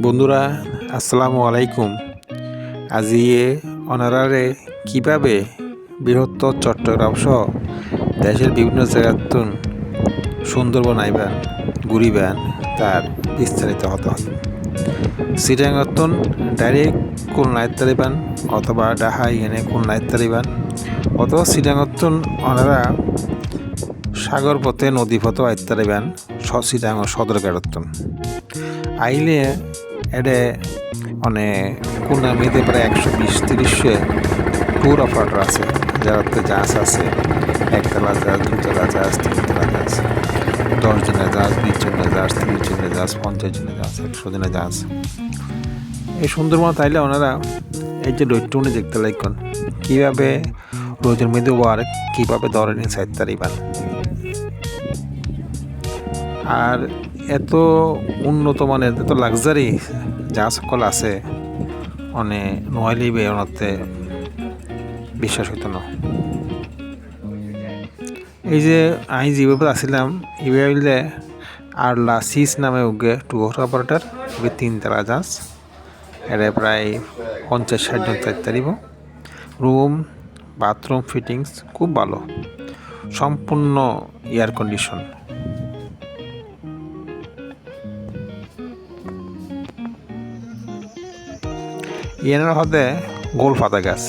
বন্ধুরা, আসসালামু আলাইকুম। আজিয়ে অনারারে কিভাবে বৃহত্তর চট্টগ্রাম সহ দেশের বিভিন্ন জায়গাতুন সুন্দরবন আইবান ঘুরিবেন তার বিস্তারিত হতো। চিটাগাংতন ডাইরেক্ট খুলনা তারিবান অথবা ডাহাই এনে খুলনা তারিবান অথবা চিটাগাংতন অনারা সাগর পথে নদী পথে আইতারিবেন চিটাগাং সদরঘাটতন আইলে এডে খুলনা মেয়েতে প্রায় 120-30 ট্যুর অপারেটর আছে, যারাতে জাহাজ আছে, একতলা জাহাজ, দুতলা জাহাজ, তিনতলা জাহাজ, 10 জনের জাহাজ, 20 জনের জাহাজ, 30 জনের জাহাজ, 50 জনের জাহাজ, 100 জনের জাহাজ। এই সুন্দরবন তাইলে ওনারা এই যে দৈত্যুনি দেখতে লাইকন কীভাবে রোজের মধ্যে ওয়ার কীভাবে ধরনের সাইড তারিবান আর এত উন্নত মানের এত লাক্সারি যা সকল আছে নহলে বেরোতে বিশ্বাস হইতো না। এই যে আমি যেভাবে আসছিলাম এইভাবে আরলা সিস নামে উগে ট্যুর অপারেটর ওকে 3তলা জাহাজ, এটা প্রায় 50-60 জন চাইতে পারিব। রুম বাথরুম ফিটিংস খুব ভালো, সম্পূর্ণ এয়ার কন্ডিশন। এনার হাতে গোল পাতা গাছ,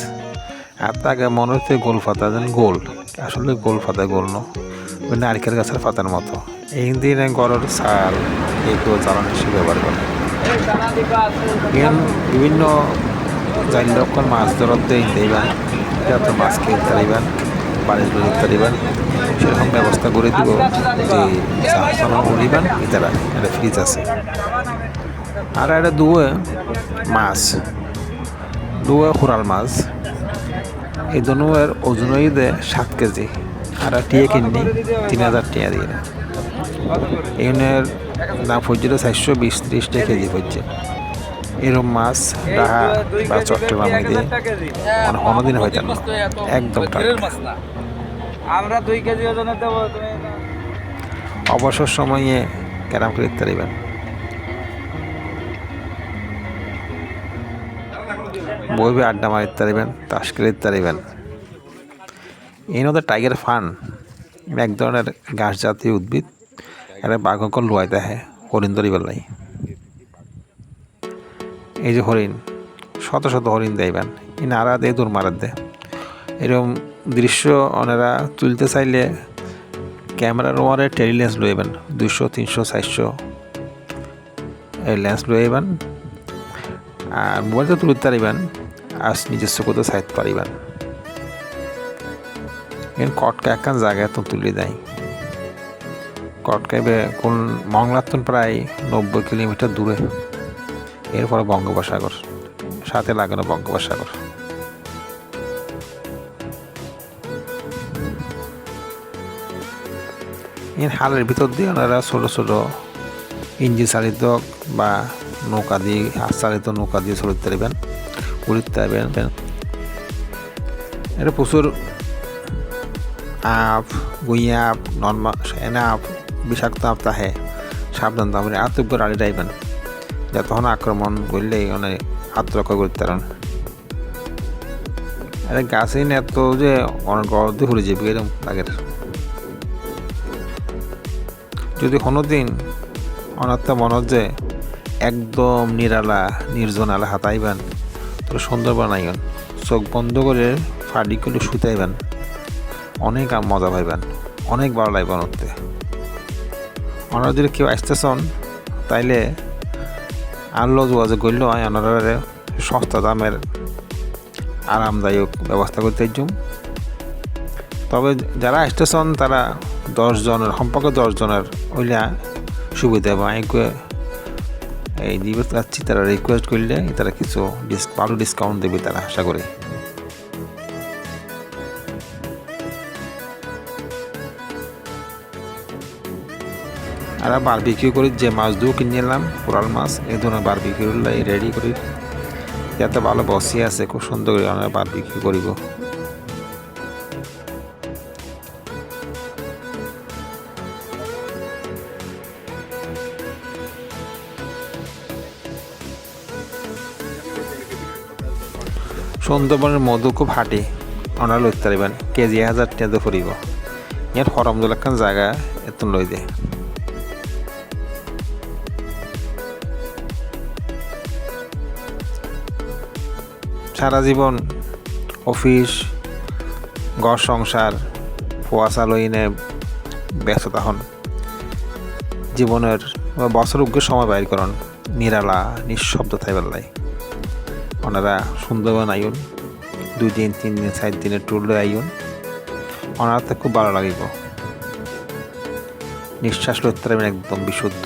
আর তাকে মনে হচ্ছে গোল পাতা যেন গোল, আসলে গোল পাতা গোল ন, ওই নারকেল গাছের পাতার মতো। এই দিনে গড়ের চাল এগুলো জ্বালানি হিসেবে ব্যবহার করে। বিভিন্ন জাইলক্ষণ মাছ ধরতে দিবেন, যত মাছ খেতে পারিবেন, বাড়ির দিতে পারিবেন, সেরকম ব্যবস্থা করে দিব যে চালানো করিবেন। এটারা একটা ফ্রিজ আছে, আর একটা দুয়ে মাছ, দুয়ে খুরাল মাছ, এই দুয়ের ওজন দেয় 7 কেজি, আর টিয়ে কিনি 3000 টাকা দিয়ে। এগুলোর দাম পড়ছিল 420-30 কেজি পড়ছে। এরকম মাছ ডাহা বা চট্টগ্রামে দিয়ে কোনোদিন হইতেন না, একদম আমরা 2 কেজি ওজনে দেব। অবসর সময়ে ক্যারাম খেলতে পারিবেন। বইবে আড্ডা মারতে পারিবেন, তাস খেলতে পারিবেন। এই নদীর টাইগার ফান এক ধরনের ঘাস জাতীয় উদ্ভিদ, এটা বাঘকল লুয়াই দেখে হরিণ ধরিবার লাই। এই যে হরিণ, শত শত হরিণ দেইবেন, এই নাড়া দিয়ে দূর মারা দেয়। এরকম দৃশ্য ওনারা তুলতে চাইলে ক্যামেরার ওয়ারে টেলি লেন্স লইবেন, 200, 300, 400 এই লেন্স লইবেন, আর মোবাইলটা তুলতে পারিবেন, আর নিজস্ব কোথাও চাইতে পারিবেন। এখানে কটকা একখান জায়গায় তো তুলে দেয়। কটকাইবে কোন মংলাতন প্রায় 90 কিলোমিটার দূরে। এরপরে বঙ্গোপসাগর, সাথে লাগানো বঙ্গোপসাগর। এর হালের ভিতর দিয়ে ওনারা ছোটো ছোটো ইঞ্জিন চালিত বা নৌকা দিয়ে, হাত চালিত নৌকা দিয়ে চলতে পারবেন, উড়তে পারবেন। এটা প্রচুর আপ, গুইয়া আপ, নর্মাল এনে আপ, বিষাক্ত আপ তাহে সাবধান তাহলে আত্মব্য আড়ি যাইবেন, যা তখন আক্রমণ করলে আত্মরক্ষা করতে পারেন। এটা গাছই না এত যে অনেক গড় দিয়ে ঘুরে যাবে এরকম লাগে। যদি কোনোদিন অনাত্ম মনে যে একদম নিরালা নির্জনালা হাতাইবেন, তো সুন্দরবন আইবেন, চোখ বন্ধ করে ফাড়ি করে শুতাইবেন, অনেক মজা পাইবেন, অনেক ভালো লাগবে অনতে। ওনারা যদি কেউ আসতেছেন তাইলে আনলো যোগাযোগ করলেও হয়, ওনারা সস্তা দামের আরামদায়ক ব্যবস্থা করতে যাম। তবে যারা আসতেছেন তারা 10 জনের সম্পর্কে 10 জনের ওইলা সুবিধা বা এই দিবে চাচ্ছি, তারা রিকোয়েস্ট করলে তারা কিছু ভালো ডিসকাউন্ট দেবে তারা, আশা করি। আর বারবিকিউ করি যে মাছ দিয়েও কিনে নিলাম, কোরাল মাছ, এই ধরনের বারবিকিউ রেডি করি, যাতে ভালো বসি আছে, খুব সুন্দর করে আমরা বারবিকিউ করিব। সুন্দরবনের মধু খুব হাঁটি ওনারা লইতে পারবেন কেজি 1000 টাকা ফুরিব ইয়ার হরমদুল একখান জায়গা এত লই দে সারা জীবন অফিস ঘর সংসার ফুয়াশা লইনে ব্যস্ততা হন জীবনের বছর উগ্র সময় বাইর করুন নিরালা নিঃশব্দ থাইবার লাই ওনারা সুন্দরবন আইন 2 দিন 3 দিন 4 দিনের ট্যুর লই আইন ওনারা তো খুব ভালো লাগিব নিঃশ্বাস লইতে পারবেন একদম বিশুদ্ধ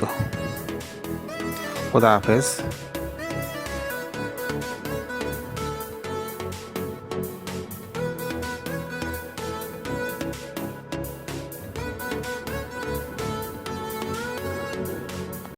খোদা হাফেজ।